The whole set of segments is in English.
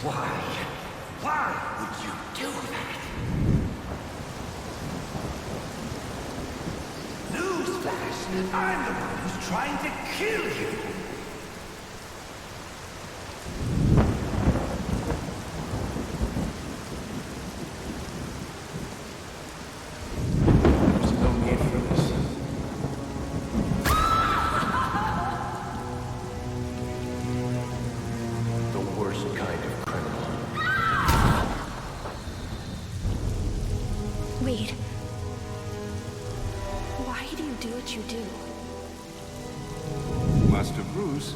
Why? Why would you do that? Newsflash! I'm the one who's trying to kill you! There's no need for this. The worst kind of criminal. Wait. Why do you do what you do? Master Bruce,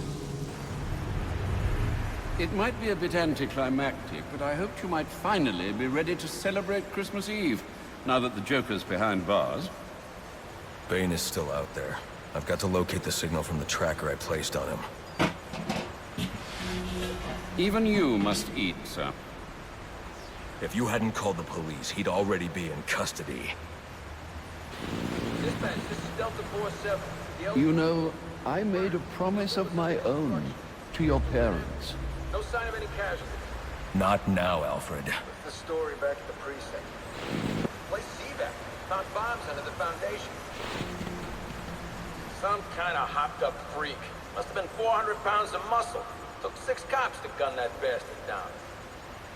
it might be a bit anticlimactic, but I hoped you might finally be ready to celebrate Christmas Eve, now that the Joker's behind bars. Bane is still out there. I've got to locate the signal from the tracker I placed on him. Even you must eat, sir. If you hadn't called the police, he'd already be in custody. Dispatch, this is Delta 47. You know, I made a promise of my own to your parents. No sign of any casualties. Not now, Alfred. What's the story back at the precinct? Place CVAC. Found bombs under the foundation. Some kind of hopped-up freak. Must have been 400 pounds of muscle. Took 6 cops to gun that bastard down.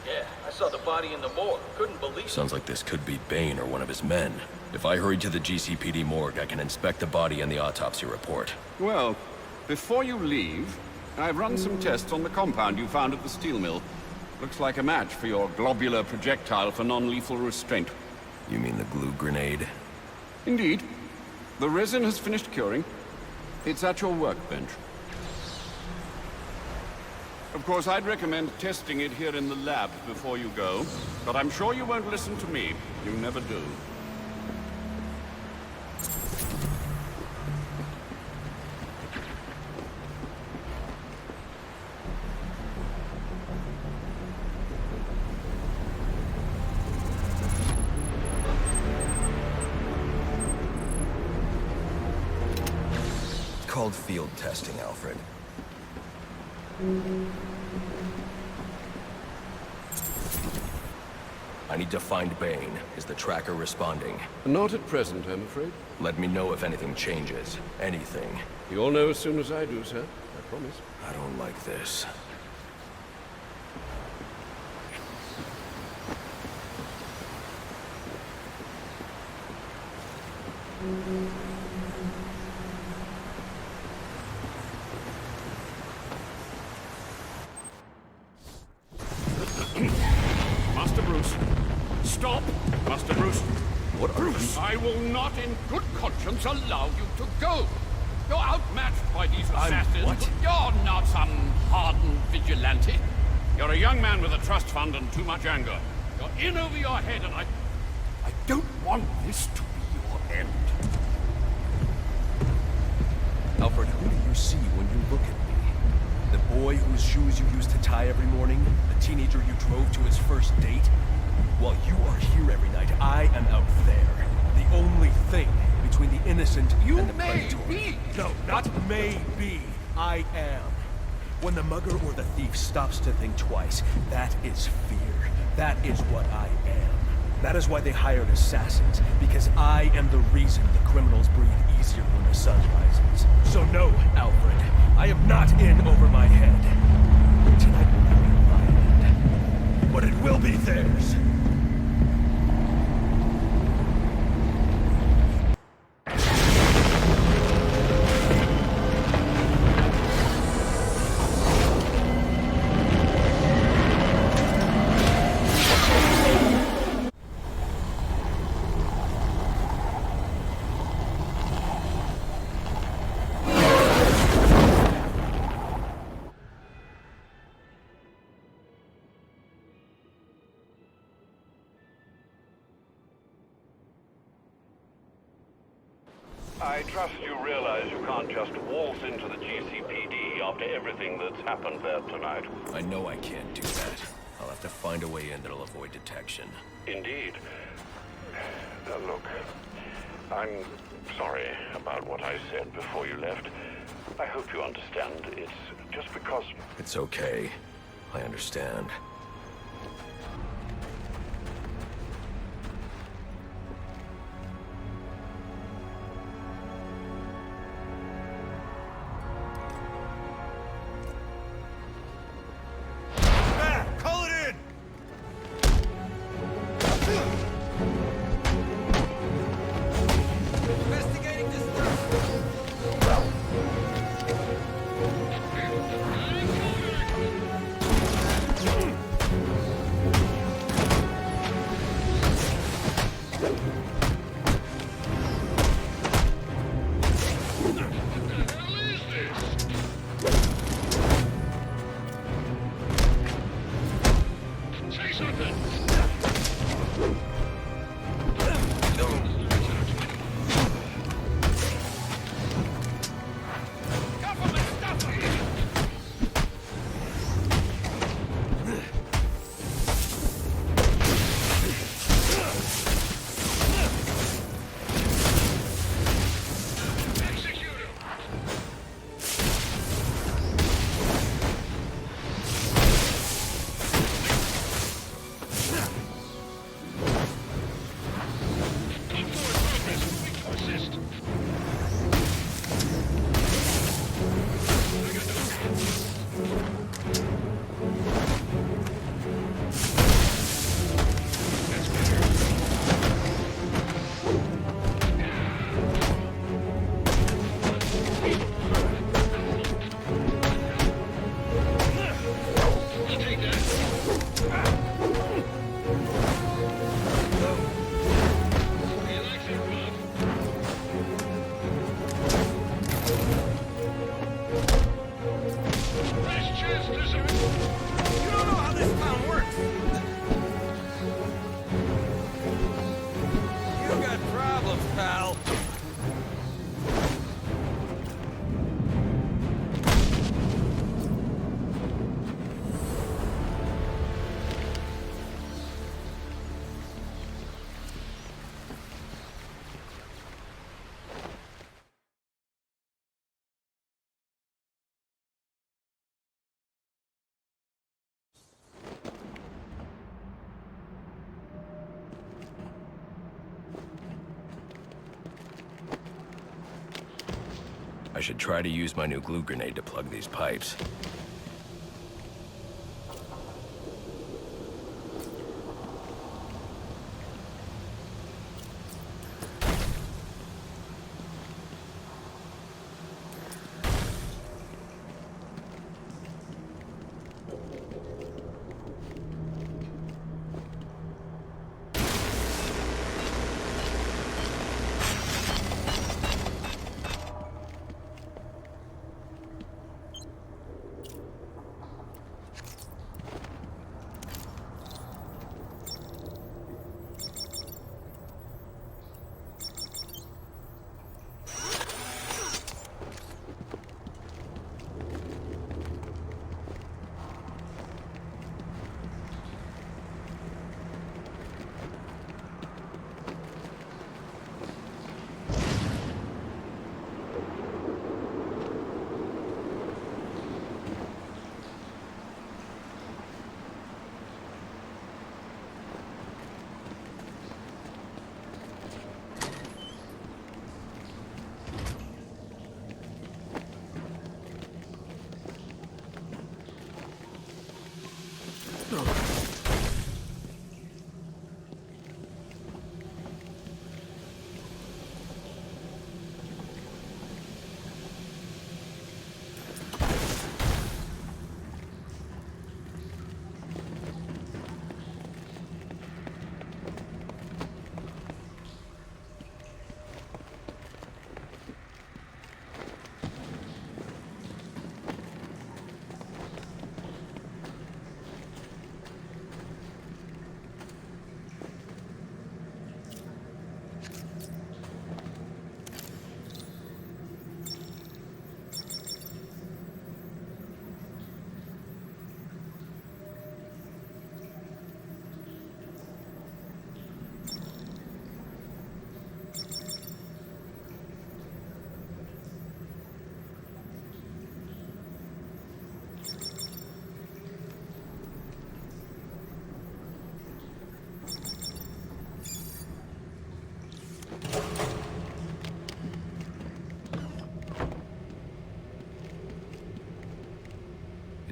Yeah, I saw the body in the morgue. Couldn't believe it. Sounds like this could be Bane or one of his men. If I hurry to the GCPD morgue, I can inspect the body and the autopsy report. Well, before you leave, I've run some tests on the compound you found at the steel mill. Looks like a match for your globular projectile for non-lethal restraint. You mean the glue grenade? Indeed. The resin has finished curing. It's at your workbench. Of course, I'd recommend testing it here in the lab before you go, but I'm sure you won't listen to me. You never do. It's called field testing, Alfred. I need to find Bane. Is the tracker responding? Not at present, I'm afraid. Let me know if anything changes. Anything. You'll know as soon as I do, sir. I promise. I don't like this. Master Bruce. Stop! Master Bruce. What, Bruce, I will not in good conscience allow you to go. You're outmatched by these assassins. What? You're not some hardened vigilante. You're a young man with a trust fund and too much anger. You're in over your head, and I don't want this to be your end. Alfred, who do you see when you look at me? The boy whose shoes you used to tie every morning? The teenager you drove to his first date? While you are here every night, I am out there. The only thing between the innocent and the predator. You may be! No, not may be. I am. When the mugger or the thief stops to think twice, that is fear. That is what I am. That is why they hired assassins, because I am the reason the criminals breathe easier when the sun rises. So no, Alfred, I am not in over my head. Tonight will not be my end, but it will be theirs. I trust you realize you can't just waltz into the GCPD after everything that's happened there tonight. I know I can't do that. I'll have to find a way in that'll avoid detection. Indeed. Look, I'm sorry about what I said before you left. I hope you understand. It's just because... It's okay. I understand. I should try to use my new glue grenade to plug these pipes.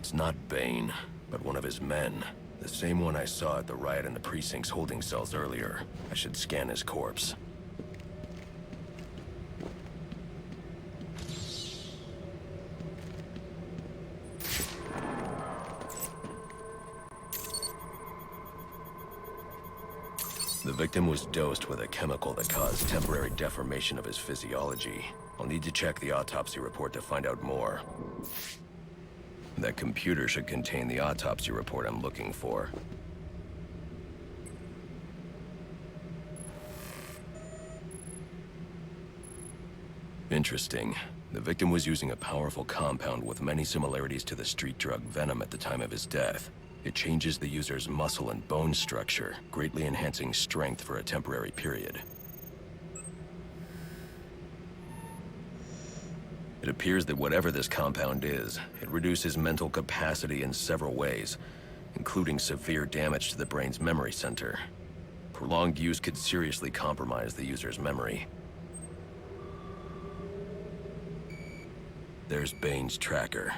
It's not Bane, but one of his men. The same one I saw at the riot in the precinct's holding cells earlier. I should scan his corpse. The victim was dosed with a chemical that caused temporary deformation of his physiology. I'll need to check the autopsy report to find out more. That computer should contain the autopsy report I'm looking for. Interesting. The victim was using a powerful compound with many similarities to the street drug Venom at the time of his death. It changes the user's muscle and bone structure, greatly enhancing strength for a temporary period. It appears that whatever this compound is, it reduces mental capacity in several ways, including severe damage to the brain's memory center. Prolonged use could seriously compromise the user's memory. There's Bane's tracker.